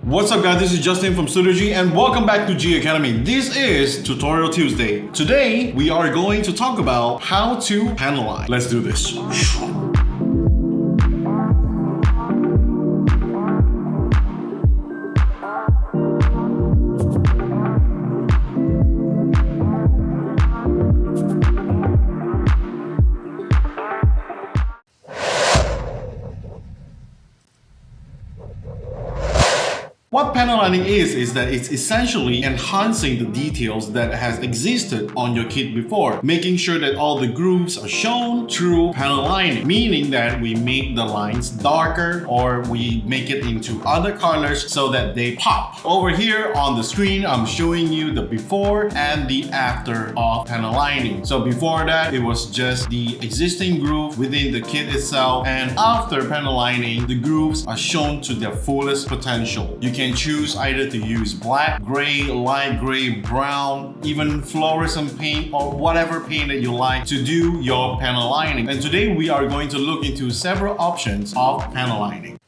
What's up guys, this is Justin from Studio G and welcome back to G Academy. This is Tutorial Tuesday. Today we are going to talk about how to panel line. Let's do this. What panel lining is that it's essentially enhancing the details that has existed on your kit before, making sure that all the grooves are shown through panel lining, meaning that we make the lines darker or we make it into other colors so that they pop. Over here on the screen, I'm showing you the before and the after of panel lining. So before that, it was just the existing groove within the kit itself, and after panel lining, the grooves are shown to their fullest potential. You can choose either to use black, gray, light gray, brown, even fluorescent paint or whatever paint that you like to do your panel lining. And today we are going to look into several options of panel lining.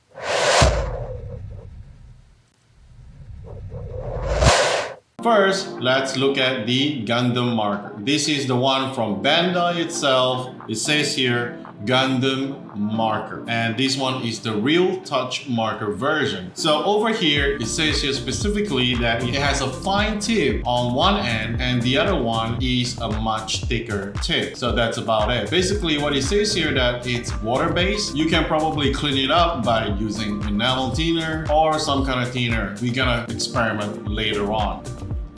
First, let's look at the Gundam marker. This is the one from Bandai itself. It says here Gundam marker, and this one is the Real Touch marker version. So over here it says here specifically that it has a fine tip on one end and the other one is a much thicker tip. So that's about it. Basically what it says here that it's water based. You can probably clean it up by using enamel thinner or some kind of thinner. We're gonna experiment later on.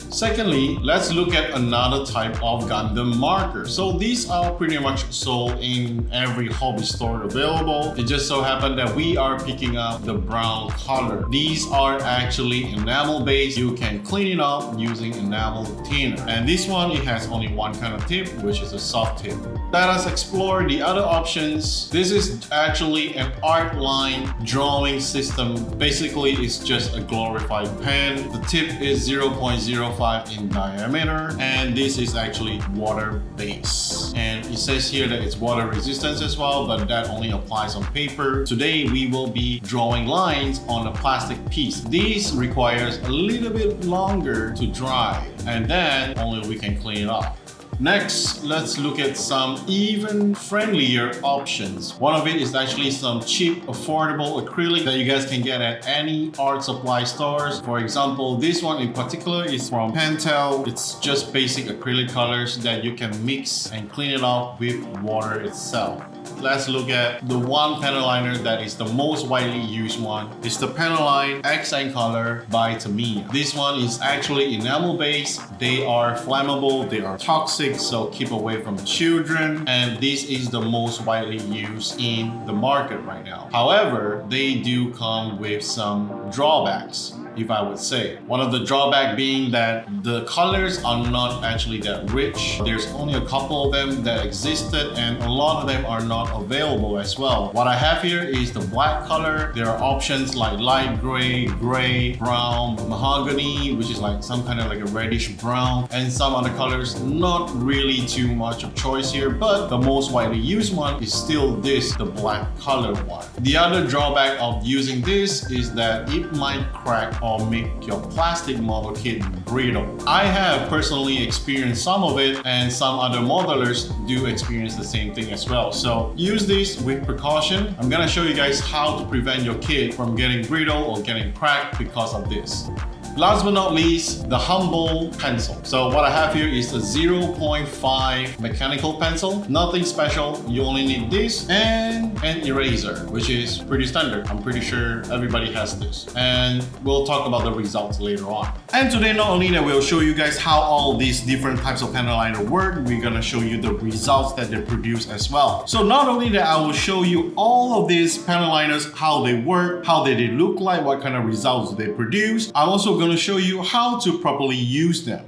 Secondly, let's look at another type of Gundam marker. So these are pretty much sold in every hobby store available. It just so happened that we are picking up the brown color. These are actually enamel based. You can clean it up using enamel thinner. And this one, it has only one kind of tip, which is a soft tip. Let us explore the other options. This is actually an art line drawing system. Basically, it's just a glorified pen. The tip is 0.05 in diameter, and this is actually water based, and it says here that it's water resistant as well, but that only applies on paper. Today we will be drawing lines on a plastic piece. This requires a little bit longer to dry, and then only we can clean it up. Next, let's look at some even friendlier options. One of it is actually some cheap, affordable acrylic that you guys can get at any art supply stores. For example, this one in particular is from Pentel. It's just basic acrylic colors that you can mix and clean it up with water itself. Let's look at the one panel liner that is the most widely used one. It's the Panaline Accent Color by Tamiya. This one is actually enamel based. They are flammable, they are toxic, so keep away from children. And this is the most widely used in the market right now. However, they do come with some drawbacks, if I would say. One of the drawbacks being that the colors are not actually that rich. There's only a couple of them that existed, and a lot of them are not available as well. What I have here is the black color. There are options like light gray, gray, brown, mahogany, which is like some kind of like a reddish brown, and some other colors. Not really too much of choice here, but the most widely used one is still this, the black color one. The other drawback of using this is that it might crack or make your plastic model kit brittle. I have personally experienced some of it, and some other modelers do experience the same thing as well. So use this with precaution. I'm gonna show you guys how to prevent your kit from getting brittle or getting cracked because of this. Last but not least, the humble pencil. So what I have here is a 0.5 mechanical pencil. Nothing special. You only need this and an eraser, which is pretty standard. I'm pretty sure everybody has this. And we'll talk about the results later on. And today, not only that we'll show you guys how all these different types of panel liner work, we're gonna show you the results that they produce as well. So not only that, I will show you all of these panel liners, how they work, how they look like, what kind of results they produce. I'm also going to show you how to properly use them.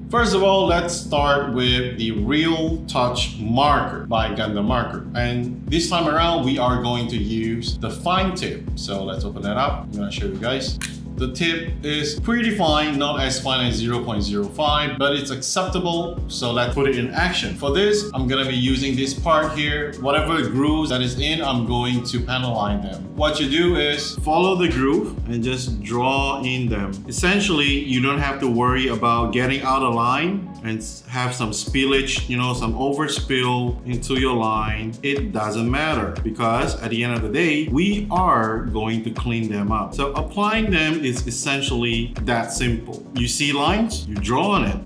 First of all, let's start with the Real Touch marker by Gundam marker. And this time around, we are going to use the fine tip. So let's open that up. I'm going to show you guys. The tip is pretty fine, not as fine as 0.05, but it's acceptable. So let's put it in action. For this, I'm gonna be using this part here. Whatever grooves that is in, I'm going to panel line them. What you do is follow the groove and just draw in them. Essentially, you don't have to worry about getting out of line and have some spillage, some overspill into your line. It doesn't matter because at the end of the day, we are going to clean them up. So applying them is essentially that simple. You see lines, you draw on it.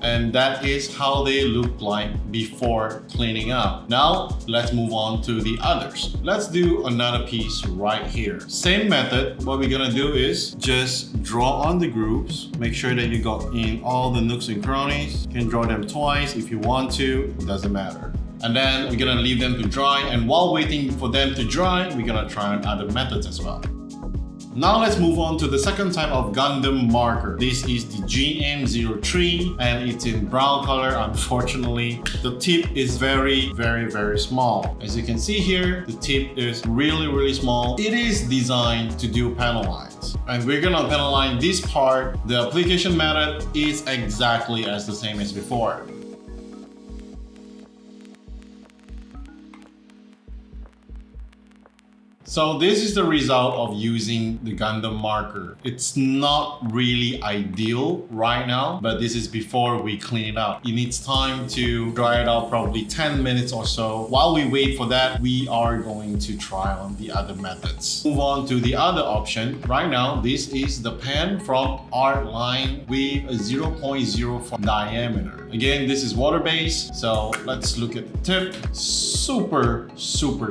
And that is how they look like before cleaning up. Now, let's move on to the others. Let's do another piece right here. Same method. What we're gonna do is just draw on the grooves. Make sure that you got in all the nooks and crannies. You can draw them twice if you want to, it doesn't matter. And then we're gonna leave them to dry. And while waiting for them to dry, we're gonna try on other methods as well. Now let's move on to the second type of Gundam marker. This is the GN03 and it's in brown color. Unfortunately, the tip is very small. As you can see here, the tip is really small. It is designed to do panel lines. And we're gonna panel line this part. The application method is exactly as the same as before. So this is the result of using the Gundam marker. It's not really ideal right now, but this is before we clean it up. It needs time to dry it out, probably 10 minutes or so. While we wait for that, we are going to try on the other methods. Move on to the other option. Right now, this is the pen from Art Line with a 0.04 diameter. Again, this is water-based, so let's look at the tip. Super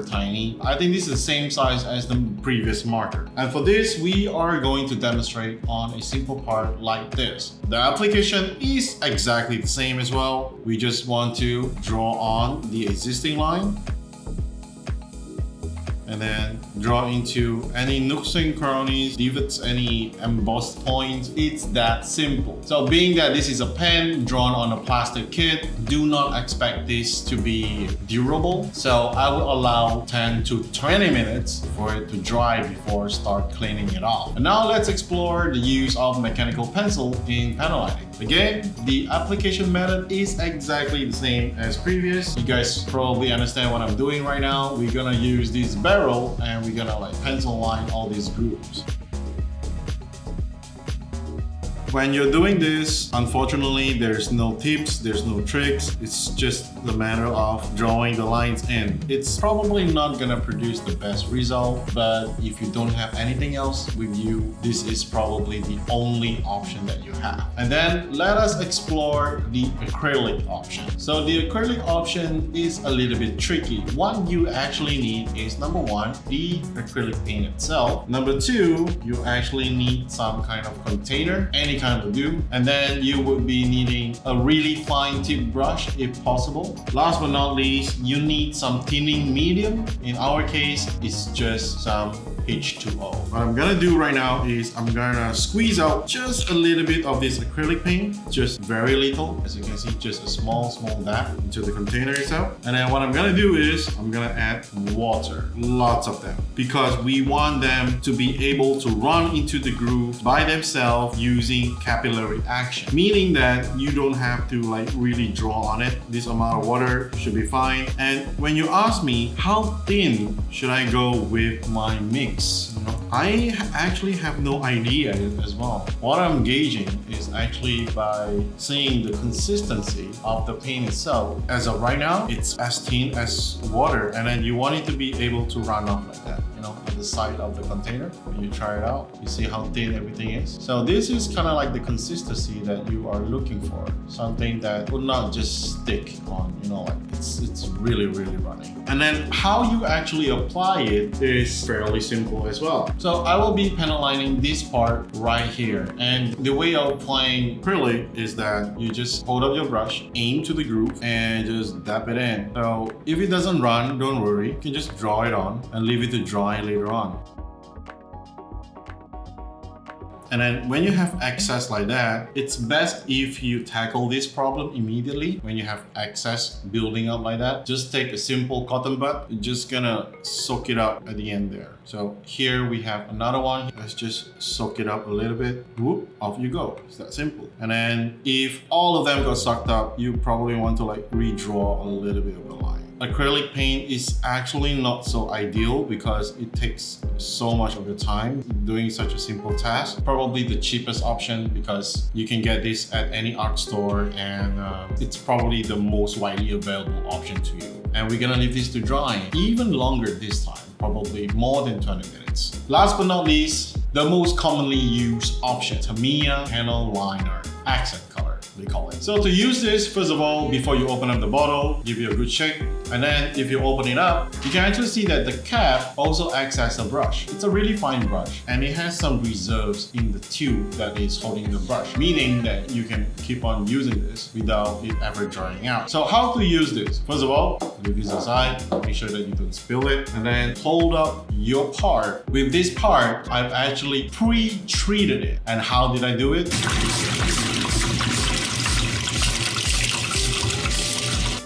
tiny. I think this is the same size as the previous marker. And for this, we are going to demonstrate on a simple part like this. The application is exactly the same as well. We just want to draw on the existing line and then draw into any nooks and crannies, divots, any embossed points. It's that simple. So being that this is a pen drawn on a plastic kit, do not expect this to be durable. So I will allow 10 to 20 minutes for it to dry before start cleaning it off. And now let's explore the use of mechanical pencil in panel lining. Again, the application method is exactly the same as previous. You guys probably understand what I'm doing right now. We're gonna use this barrel and we're gonna pencil line all these grooves. When you're doing this, unfortunately, there's no tips, there's no tricks. It's just the matter of drawing the lines in. It's probably not gonna produce the best result, but if you don't have anything else with you, this is probably the only option that you have. And then let us explore the acrylic option. So the acrylic option is a little bit tricky. What you actually need is number one, the acrylic paint itself. Number two, you actually need some kind of container, any kind will do. And then you would be needing a really fine tip brush if possible. Last but not least, you need some thinning medium. In our case, it's just some H2O. What I'm gonna do right now is I'm gonna squeeze out just a little bit of this acrylic paint, just very little. As you can see, just a small dab into the container itself. And then what I'm gonna do is I'm gonna add water, lots of them, because we want them to be able to run into the groove by themselves using capillary action, meaning that you don't have to really draw on it. This amount of water should be fine. And when you ask me how thin should I go with my mix, I actually have no idea as well. What I'm gauging is actually by seeing the consistency of the paint itself. As of right now, it's as thin as water, and then you want it to be able to run off like that, on the side of the container. When you try it out, you see how thin everything is. So this is kind of like the consistency that you are looking for. Something that would not just stick on, it's really running. And then how you actually apply it is fairly simple as well. So I will be panel lining this part right here. And the way of applying acrylic is that you just hold up your brush, aim to the groove, and just dab it in. So if it doesn't run, don't worry. You can just draw it on and leave it to dry later on. And then when you have excess like that, it's best if you tackle this problem immediately. When you have excess building up like that, just take a simple cotton bud. You're just gonna soak it up at the end there. So here we have another one. Let's just soak it up a little bit. Whoop, off you go. It's that simple. And then if all of them got sucked up, you probably want to like redraw a little bit of the line. Acrylic paint is actually not so ideal because it takes so much of your time doing such a simple task. Probably the cheapest option because you can get this at any art store, and it's probably the most widely available option to you. And we're gonna leave this to dry even longer this time, probably more than 20 minutes. Last but not least, the most commonly used option, Tamiya panel liner accent color, they call it. So to use this, first of all, before you open up the bottle, give it a good shake. And then if you open it up, you can actually see that the cap also acts as a brush. It's a really fine brush, and it has some reserves in the tube that is holding the brush, meaning that you can keep on using this without it ever drying out. So how to use this? First of all, leave this aside, make sure that you don't spill it, and then hold up your part. With this part, I've actually pre-treated it. And how did I do it?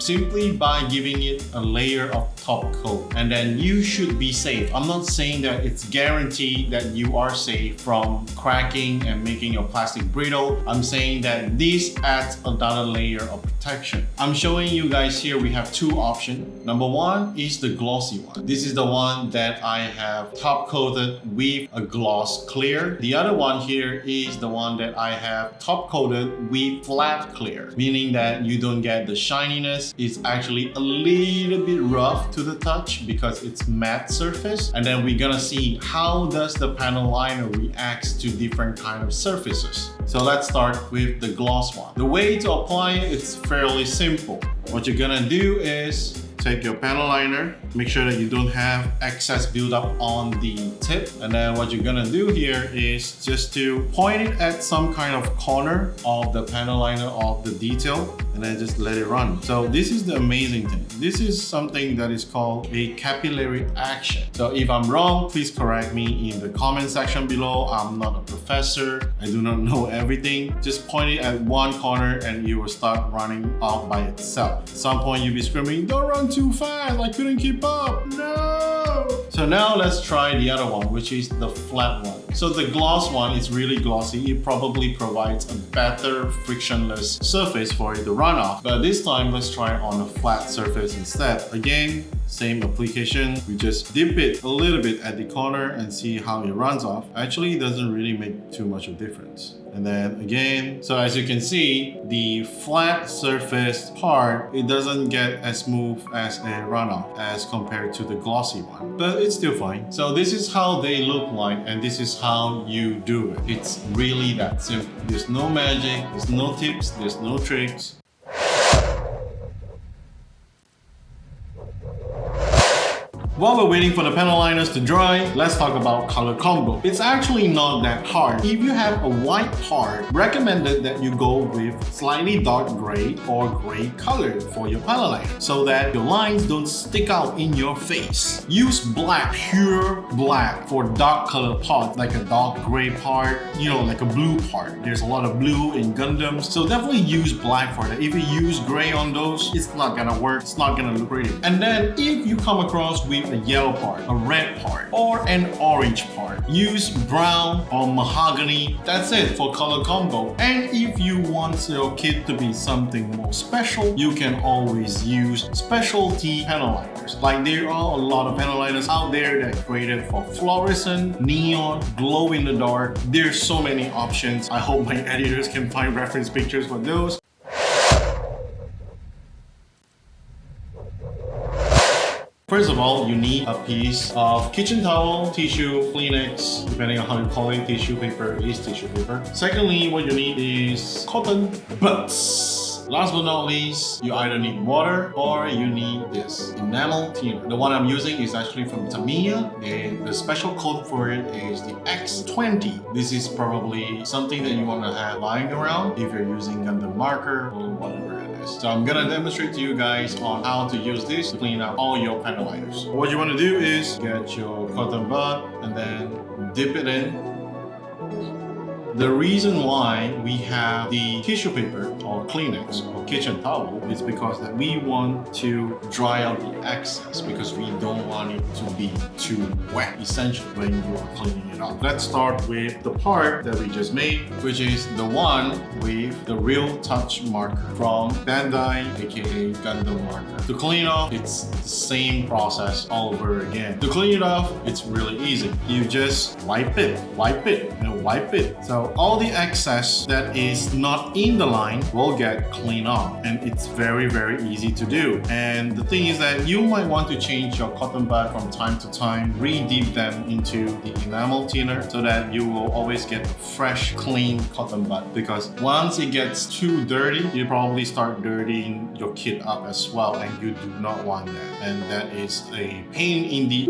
Simply by giving it a layer of top coat, and then you should be safe. I'm not saying that it's guaranteed that you are safe from cracking and making your plastic brittle. I'm saying that this adds another layer of protection. I'm showing you guys here, we have two options. Number one is the glossy one. This is the one that I have top coated with a gloss clear. The other one here is the one that I have top coated with flat clear, meaning that you don't get the shininess. It's actually a little bit rough to the touch because it's matte surface. And then we're gonna see how does the panel liner reacts to different kind of surfaces. So let's start with the gloss one. The way to apply it, it's fairly simple. What you're gonna do is take your panel liner, make sure that you don't have excess buildup on the tip. And then what you're gonna do here is just to point it at some kind of corner of the panel liner of the detail, and then just let it run. So this is the amazing thing. This is something that is called a capillary action. So if I'm wrong, please correct me in the comment section below. I'm not a professor. I do not know everything. Just point it at one corner and it will start running off by itself. At some point you'll be screaming, "Don't run too fast, I couldn't keep up, no!" So now let's try the other one, which is the flat one. So the gloss one is really glossy. It probably provides a better frictionless surface for it to run off. But this time, let's try on a flat surface instead. Again, same application. We just dip it a little bit at the corner and see how it runs off. Actually, it doesn't really make too much of a difference. And then again, so as you can see, the flat surface part, it doesn't get as smooth as a runoff as compared to the glossy one, but it's still fine. So this is how they look like, and this is how you do it. It's really that simple. There's no magic, there's no tips, there's no tricks. While we're waiting for the panel liners to dry, let's talk about color combo. It's actually not that hard. If you have a white part, recommended that you go with slightly dark gray or gray color for your panel liner so that your lines don't stick out in your face. Use black, pure black for dark color parts, like a dark gray part, you know, like a blue part. There's a lot of blue in Gundams, so definitely use black for that. If you use gray on those, it's not gonna work, it's not gonna look pretty. And then if you come across with a yellow part, a red part, or an orange part, use brown or mahogany. That's it for color combo. And if you want your kit to be something more special, you can always use specialty panel liners. Like there are a lot of panel liners out there that are created for fluorescent, neon, glow in the dark. There's so many options. I hope my editors can find reference pictures for those. First of all, you need a piece of kitchen towel, tissue, Kleenex, depending on how you call it, tissue paper is tissue paper. Secondly, what you need is cotton buds. Last but not least, you either need water or you need this enamel thinner. The one I'm using is actually from Tamiya, and the special code for it is the X20. This is probably something that you want to have lying around if you're using Gundam marker or whatever it is. So I'm gonna demonstrate to you guys on how to use this to clean up all your panel liners. What you want to do is get your cotton bud and then dip it in. The reason why we have the tissue paper or Kleenex or kitchen towel is because that we want to dry out the excess, because we don't want it to be too wet essentially when you are cleaning it up. Let's start with the part that we just made, which is the one with the Real Touch marker from Bandai, aka Gundam marker. To clean off, it's the same process all over again. To clean it off, it's really easy. You just wipe it, and wipe it. So all the excess that is not in the line will get cleaned off, and it's very, very easy to do. And the thing is that you might want to change your cotton bud from time to time, re-dip them into the enamel thinner so that you will always get a fresh, clean cotton bud. Because once it gets too dirty, you probably start dirtying your kit up as well, and you do not want that. And that is a pain in the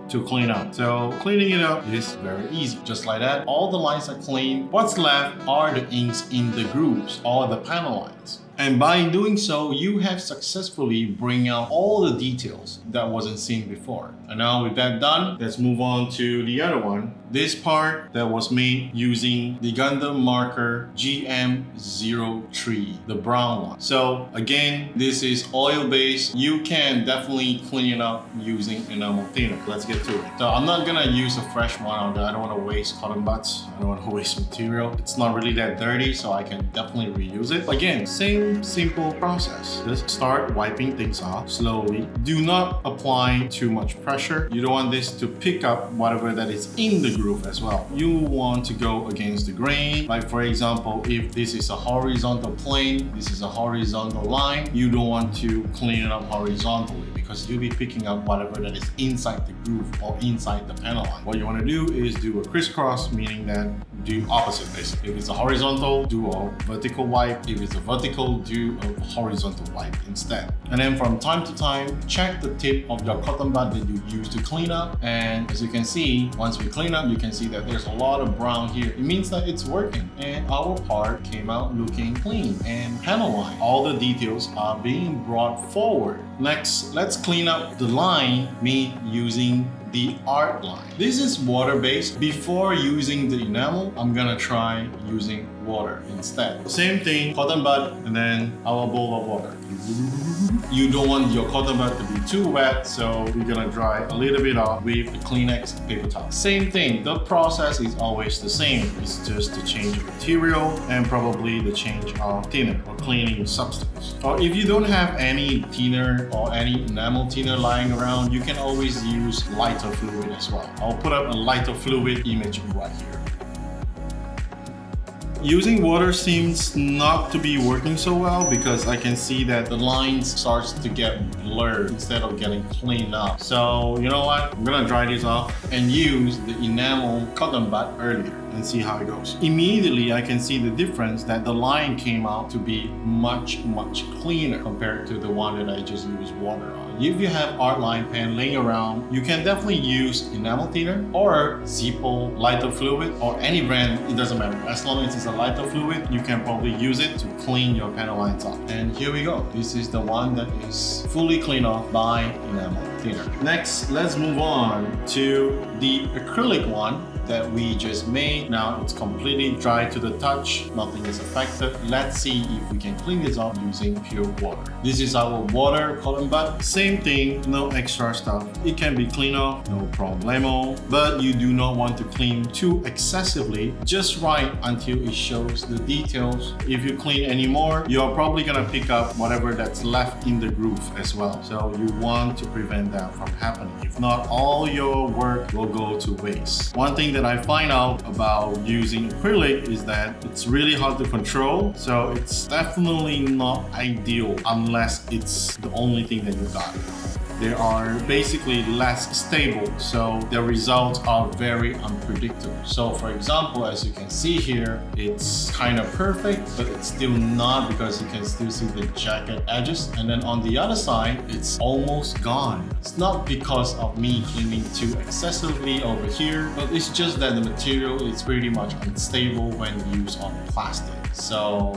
to clean up. So cleaning it up is very easy. Just like that, all the lines are clean. What's left are the inks in the grooves or the panel lines. And by doing so, you have successfully bring out all the details that wasn't seen before. And now with that done, let's move on to the other one. This part that was made using the Gundam marker GM03, the brown one. So again, this is oil-based. You can definitely clean it up using enamel thinner. Let's get to it. So I'm not gonna use a fresh one on there. I don't wanna waste cotton buds. I don't wanna waste material. It's not really that dirty, so I can definitely reuse it. Again, same simple process. Just start wiping things off slowly. Do not apply too much pressure. You don't want this to pick up whatever that is in the groove as well. You want to go against the grain. Like for example, if this is a horizontal plane, this is a horizontal line, you don't want to clean it up horizontally, because you'll be picking up whatever that is inside the groove or inside the panel line. What you want to do is do a crisscross, meaning that do opposite basically. If it's a horizontal, do a vertical wipe. If it's a vertical, do a horizontal wipe instead. And then from time to time, check the tip of your cotton bud that you use to clean up. And as you can see, once we clean up, you can see that there's a lot of brown here. It means that it's working, and our part came out looking clean and panel line. All the details are being brought forward. Next, let's clean up the line made using the art line. This is water-based. Before using the enamel, I'm gonna try using water instead. Same thing, cotton bud, and then our bowl of water. You don't want your cotton bud to be too wet, so we're gonna dry a little bit off with the Kleenex paper towel. Same thing, the process is always the same. It's just the change of material and probably the change of thinner or cleaning substance. Or if you don't have any thinner or any enamel thinner lying around, you can always use lighter fluid as well. I'll put up a lighter fluid image right here. Using water seems not to be working so well, because I can see that the lines starts to get blurred instead of getting cleaned up. So you know what? I'm gonna dry this off and use the enamel cotton bud earlier and see how it goes. Immediately I can see the difference, that the line came out to be much cleaner compared to the one that I just used water on. If you have art line pen laying around, you can definitely use enamel thinner or Zippo lighter fluid, or any brand, it doesn't matter. As long as it's a lighter fluid, you can probably use it to clean your panel lines off. And here we go. This is the one that is fully cleaned off by enamel thinner. Next, let's move on to the acrylic one that we just made. Now it's completely dry to the touch, nothing is affected. Let's see if we can clean this up using pure water. This is our water cotton bud. Same thing, no extra stuff. It can be cleaned off, no problemo, but you do not want to clean too excessively, just right until it shows the details. If you clean any more, you're probably gonna pick up whatever that's left in the groove as well. So you want to prevent that from happening. If not, all your work will go to waste. One thing that I find out about using acrylic is that it's really hard to control, so it's definitely not ideal unless it's the only thing that you got. They are basically less stable, so the results are very unpredictable. So for example, as you can see here, it's kind of perfect, but it's still not, because you can still see the jagged edges. And then on the other side, it's almost gone. It's not because of me cleaning too excessively over here, but it's just that the material is pretty much unstable when used on plastic. So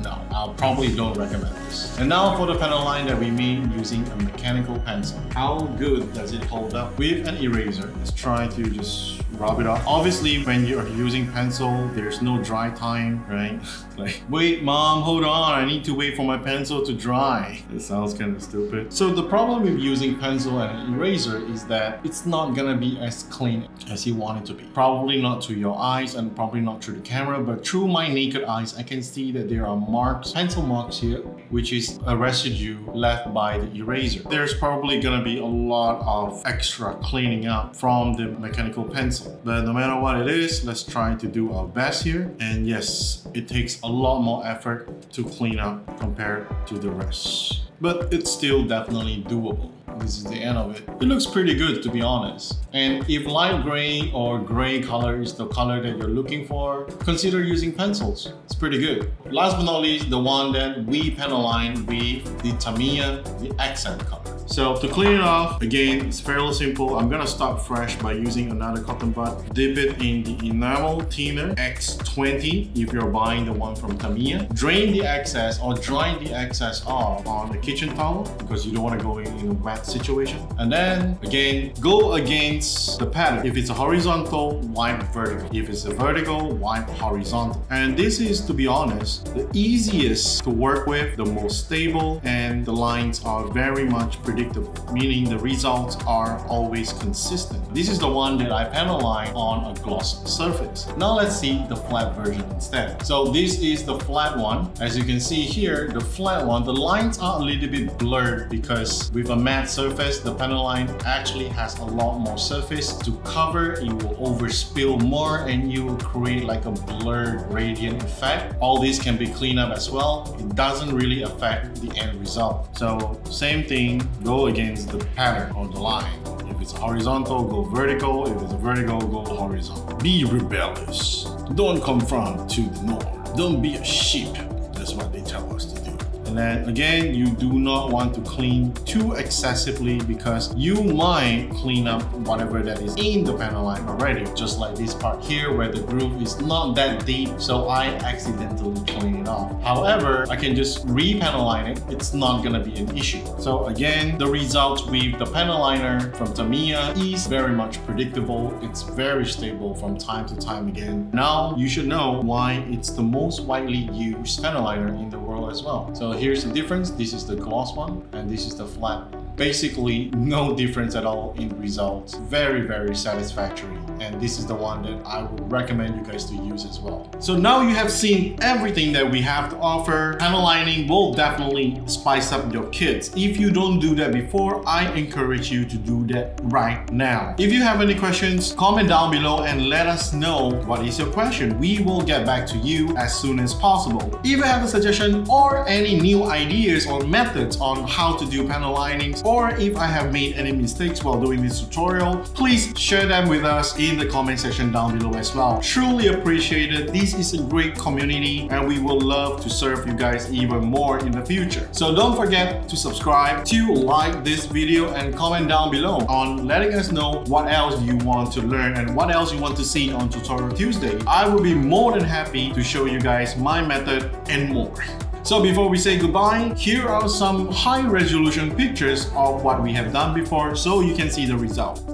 no, I probably don't recommend this. And now for the panel line that we made using a mechanical pencil. How good does it hold up? With an eraser, let's try to just rub it off. Obviously, when you're using pencil, there's no dry time, right? Like, wait, mom, hold on, I need to wait for my pencil to dry. It sounds kind of stupid. So the problem with using pencil and an eraser is that it's not gonna be as clean as you want it to be. Probably not to your eyes and probably not through the camera, but through my naked eyes, I can see that there are marks, pencil marks here, which is a residue left by the eraser. There's probably gonna be a lot of extra cleaning up from the mechanical pencil. But no matter what it is, let's try to do our best here. And yes, it takes a lot more effort to clean up compared to the rest. But it's still definitely doable. This is the end of it. It looks pretty good, to be honest. And if light gray or gray color is the color that you're looking for, consider using pencils. It's pretty good. Last but not least, the one that we pen align with the Tamiya, the accent color. So to clean it off, again, it's fairly simple. I'm gonna start fresh by using another cotton bud. Dip it in the enamel thinner X20 if you're buying the one from Tamiya. Drain the excess or dry the excess off on the kitchen towel because you don't want to go in a wet situation. And then again, go against the pattern. If it's a horizontal, wipe vertical. If it's a vertical, wipe horizontal. And this is, to be honest, the easiest to work with, the most stable, and the lines are very much predictable, meaning the results are always consistent. This is the one that I pen align on a gloss surface. Now let's see the flat version instead. So this is the flat one. As you can see here, the flat one, the lines are a little bit blurred because with a matte surface, the pen align actually has a lot more surface to cover. It will overspill more and you will create like a blurred gradient effect. All this can be cleaned up as well. It doesn't really affect the end result. So same thing, go against the pattern or the line. If it's horizontal, go vertical. If it's a vertical, go horizontal. Be rebellious. Don't conform to the norm. Don't be a sheep. That's what they tell us to do. And then again, you do not want to clean too excessively because you might clean up whatever that is in the pen align already. Just like this part here where the groove is not that deep, so I accidentally clean it off. However, I can just re-pen align it. It's not gonna be an issue. So again, the results with the pen aligner from Tamiya is very much predictable. It's very stable from time to time again. Now you should know why it's the most widely used pen aligner in the world as well. So here's the difference. This is the gloss one and this is the flat one. Basically no difference at all in results. Very, very satisfactory. And this is the one that I would recommend you guys to use as well. So now you have seen everything that we have to offer. Pen aligning will definitely spice up your kids. If you don't do that before, I encourage you to do that right now. If you have any questions, comment down below and let us know what is your question. We will get back to you as soon as possible. If you have a suggestion or any new ideas or methods on how to do pen alignings, or if I have made any mistakes while doing this tutorial, please share them with us in the comment section down below as well. Truly appreciate it. This is a great community and we will love to serve you guys even more in the future. So don't forget to subscribe, to like this video and comment down below on letting us know what else you want to learn and what else you want to see on Tutorial Tuesday. I will be more than happy to show you guys my method and more. So before we say goodbye, here are some high resolution pictures of what we have done before so you can see the result.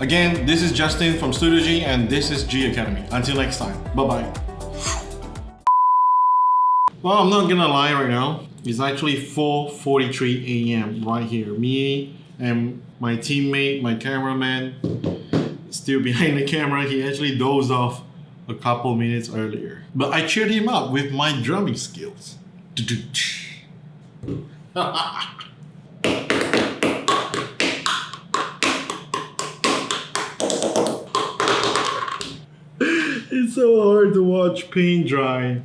Again, this is Justin from Studio G and this is G Academy. Until next time, bye-bye. Well, I'm not gonna lie right now. It's actually 4:43 a.m. right here. Me and my teammate, my cameraman, still behind the camera. He actually dozed off a couple minutes earlier. But I cheered him up with my drumming skills. It's so hard to watch paint dry.